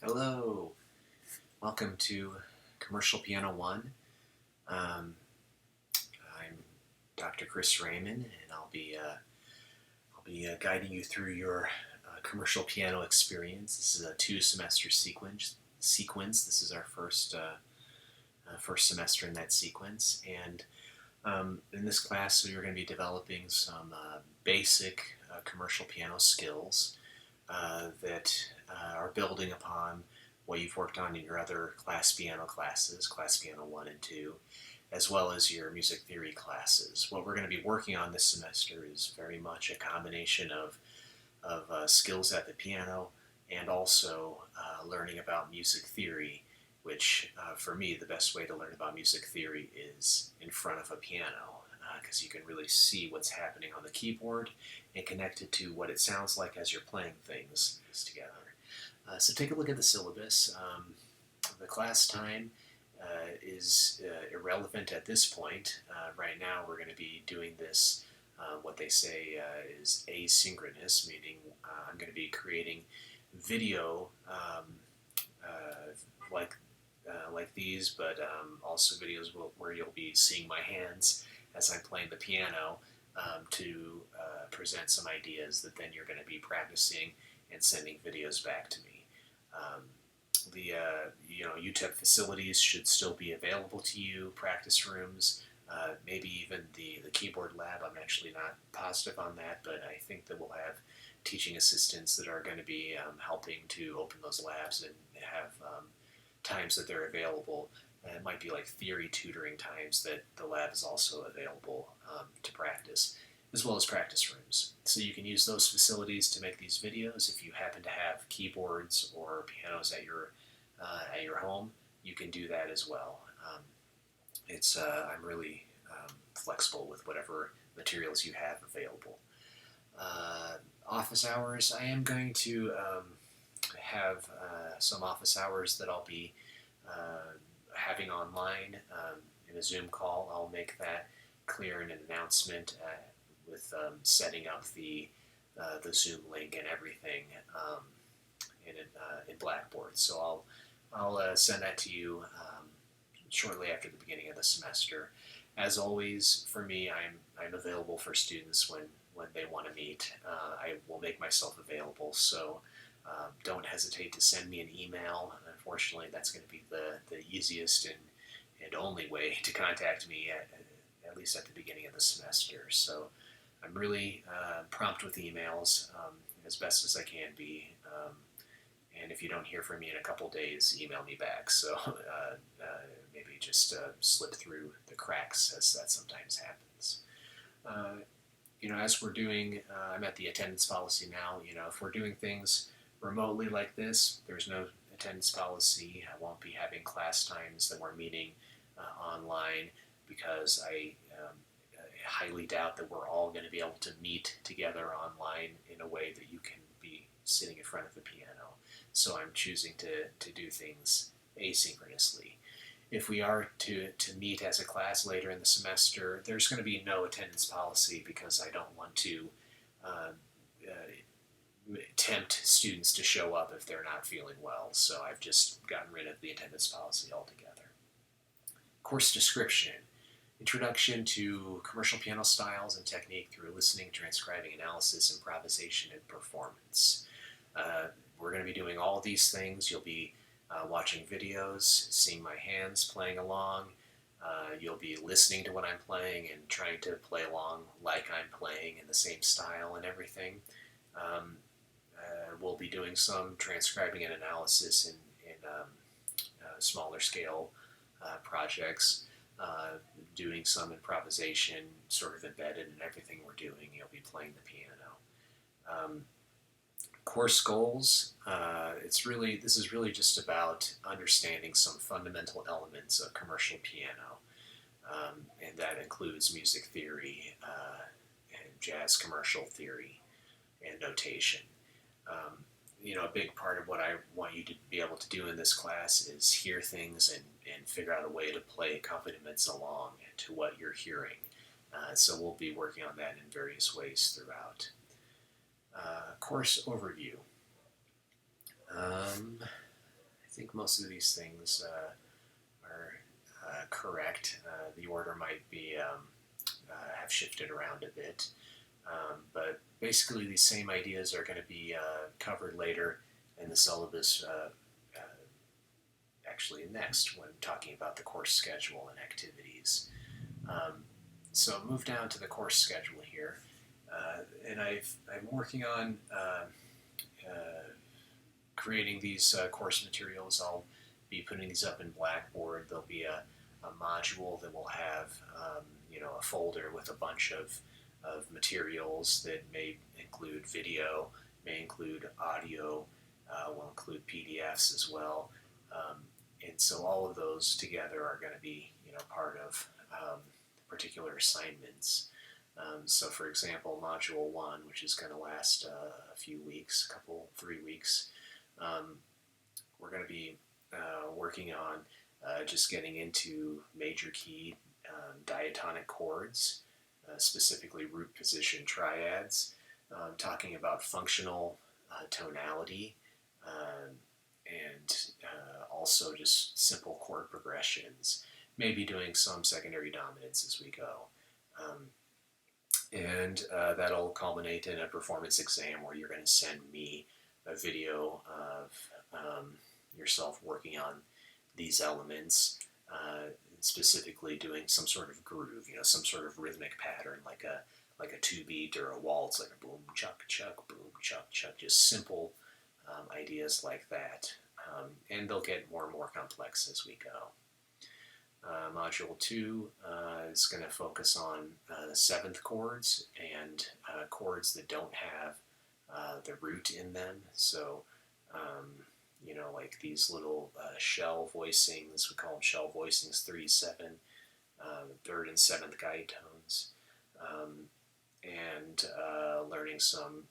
Hello, welcome to Commercial Piano 1. I'm Dr. Chris Raymond, and I'll be guiding you through your commercial piano experience. This is a two-semester sequence. This is our first semester in that sequence, and in this class, you're going to be developing some basic commercial piano skills that are building upon what you've worked on in your other class piano classes, class piano 1 and 2, as well as your music theory classes. What we're going to be working on this semester is very much a combination of skills at the piano and also learning about music theory, which for me, the best way to learn about music theory is in front of a piano, because you can really see what's happening on the keyboard and connect it to what it sounds like as you're playing things together. So take a look at the syllabus. The class time is irrelevant at this point. Right now we're going to be doing this, what they say is asynchronous, meaning I'm going to be creating video like these, but also videos where you'll be seeing my hands as I'm playing the piano to present some ideas that then you're going to be practicing and sending videos back to me. The UTEP facilities should still be available to you, practice rooms, maybe even the keyboard lab. I'm actually not positive on that, but I think that we'll have teaching assistants that are going to be helping to open those labs and have times that they're available. It might be like theory tutoring times that the lab is also available to practice, as well as practice rooms. So you can use those facilities to make these videos. If you happen to have keyboards or pianos at your home, you can do that as well. I'm really flexible with whatever materials you have available. Office hours, I am going to have some office hours that I'll be having online in a Zoom call. I'll make that clear in an announcement with setting up the Zoom link and everything in Blackboard. So I'll send that to you shortly after the beginning of the semester. As always, for me, I'm available for students when they want to meet. I will make myself available, so don't hesitate to send me an email. Unfortunately, that's going to be the easiest and only way to contact me, at least at the beginning of the semester. So I'm really prompt with emails as best as I can be. And if you don't hear from me in a couple days, email me back. So maybe just slip through the cracks, as that sometimes happens. As we're doing, I'm at the attendance policy now. If we're doing things remotely like this, there's no attendance policy. I won't be having class times that we're meeting online, because I highly doubt that we're all going to be able to meet together online in a way that you can be sitting in front of the piano. So I'm choosing to do things asynchronously. If we are to meet as a class later in the semester, there's going to be no attendance policy, because I don't want to tempt students to show up if they're not feeling well. So I've just gotten rid of the attendance policy altogether. Course description. Introduction to commercial piano styles and technique through listening, transcribing, analysis, improvisation, and performance. We're going to be doing all these things. You'll be watching videos, seeing my hands playing along. You'll be listening to what I'm playing and trying to play along like I'm playing in the same style and everything. We'll be doing some transcribing and analysis in smaller scale projects, doing some improvisation sort of embedded in everything we're doing. You'll be playing the piano. Course goals, this is really just about understanding some fundamental elements of commercial piano, and that includes music theory and jazz commercial theory and notation. A big part of what I want you to be able to do in this class is hear things and figure out a way to play accompaniments along to what you're hearing. So we'll be working on that in various ways throughout. Course overview. think most of these things are correct. The order might be have shifted around a bit, but basically these same ideas are going to be covered later in the syllabus. Actually, next when talking about the course schedule and activities. So move down to the course schedule here, and I'm working on creating these course materials. I'll be putting these up in Blackboard. There'll be a module that will have a folder with a bunch of materials that may include video, may include audio, will include PDFs as well. And so all of those together are going to be part of particular assignments. So for example, Module 1, which is going to last a few weeks, 3 weeks, we're going to be working on just getting into major key diatonic chords, specifically root position triads, talking about functional tonality, and also just simple chord progressions, maybe doing some secondary dominants as we go. And that'll culminate in a performance exam where you're going to send me a video of yourself working on these elements, specifically doing some sort of groove, some sort of rhythmic pattern, like a two-beat or a waltz, like a boom chuck chuck, boom chuck chuck, just simple ideas like that. And they'll get more and more complex as we go. Module 2 is going to focus on 7th chords and chords that don't have the root in them. So, like these little shell voicings, we call them shell voicings, 3, 7, 3rd and 7th guide tones, and learning some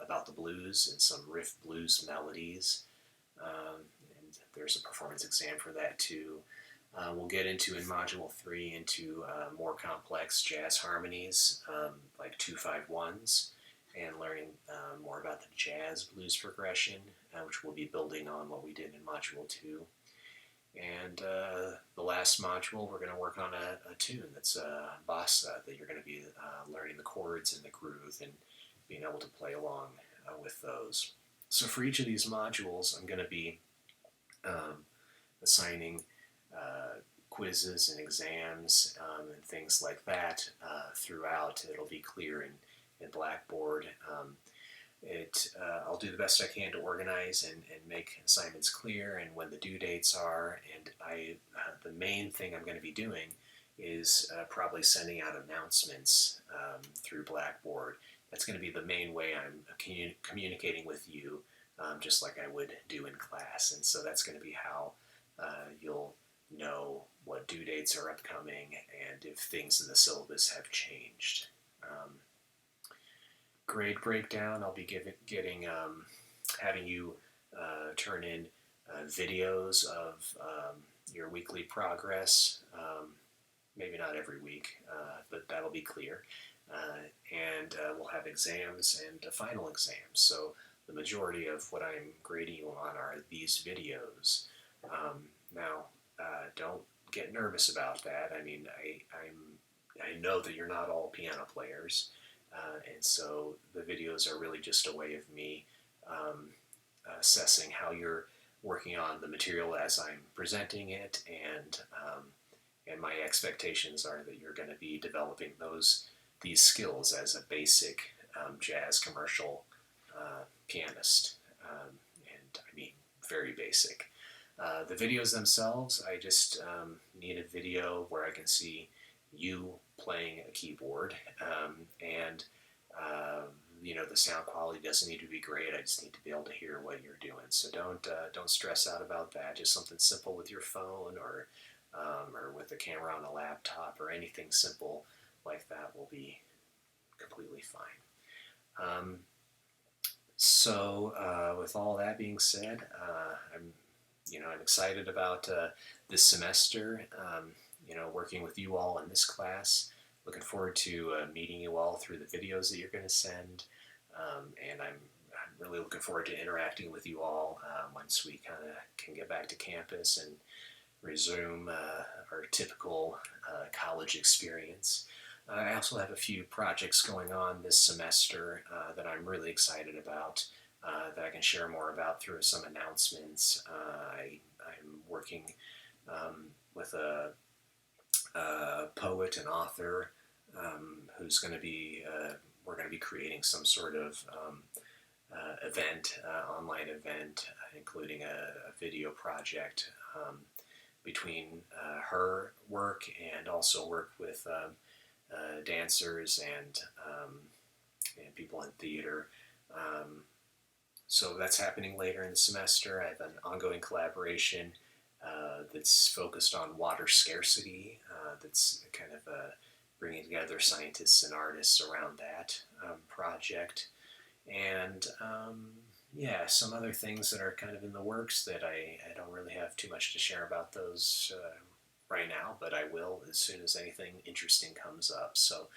about the blues and some riff blues melodies. And there's a performance exam for that too. We'll get into, in Module 3, into more complex jazz harmonies, like 2-5-1s, and learning more about the jazz blues progression, which we'll be building on what we did in Module 2. And the last module, we're going to work on a tune that's bossa, that you're going to be learning the chords and the groove and being able to play along with those. So for each of these modules, I'm going to be assigning quizzes and exams and things like that throughout. It'll be clear in Blackboard. I'll do the best I can to organize and make assignments clear and when the due dates are. And the main thing I'm going to be doing is probably sending out announcements through Blackboard. That's going to be the main way I'm communicating with you, just like I would do in class. And so that's going to be how you'll know what due dates are upcoming and if things in the syllabus have changed. Grade breakdown, I'll be having you turn in videos of your weekly progress, maybe not every week, but that'll be clear. And we'll have exams and a final exam. So the majority of what I'm grading you on are these videos. Now, don't get nervous about that. I mean, I know that you're not all piano players, and so the videos are really just a way of me assessing how you're working on the material as I'm presenting it, and my expectations are that you're going to be developing these skills as a basic jazz commercial pianist, and I mean very basic. The videos themselves, I just need a video where I can see you playing a keyboard, and the sound quality doesn't need to be great. I just need to be able to hear what you're doing. So don't stress out about that. Just something simple with your phone or with a camera on a laptop or anything simple like that will be completely fine. So with all that being said, I'm excited about this semester, working with you all in this class. Looking forward to meeting you all through the videos that you're going to send, and I'm really looking forward to interacting with you all once we kind of can get back to campus and resume our typical college experience. I also have a few projects going on this semester that I'm really excited about, that I can share more about through some announcements. I'm working with a poet and author who's going to be, we're going to be creating some sort of event, online event, including a video project between her work and also work with dancers and people in theater. So that's happening later in the semester. I have an ongoing collaboration that's focused on water scarcity, that's kind of bringing together scientists and artists around that project. And yeah, some other things that are kind of in the works that I don't really have too much to share about those right now, but I will as soon as anything interesting comes up. So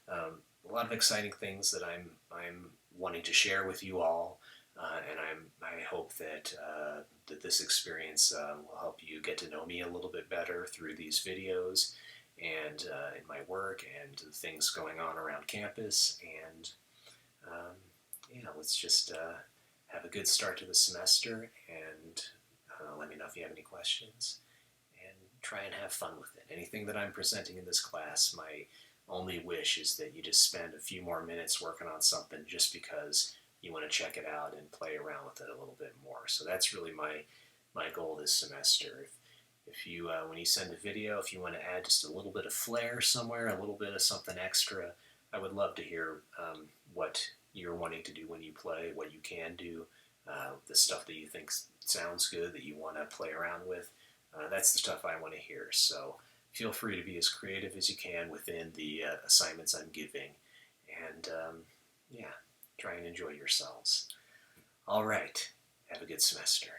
a lot of exciting things that I'm wanting to share with you all, and I hope that that this experience will help you get to know me a little bit better through these videos and in my work and the things going on around campus. And yeah, let's just have a good start to the semester, and let me know if you have any questions, and try and have fun with it. Anything that I'm presenting in this class, my only wish is that you just spend a few more minutes working on something just because you want to check it out and play around with it a little bit more. So that's really my goal this semester. If you, when you send a video, if you want to add just a little bit of flair somewhere, a little bit of something extra, I would love to hear what you're wanting to do when you play, what you can do, the stuff that you think sounds good that you want to play around with. That's the stuff I want to hear. So feel free to be as creative as you can within the assignments I'm giving. And yeah, try and enjoy yourselves. All right, have a good semester.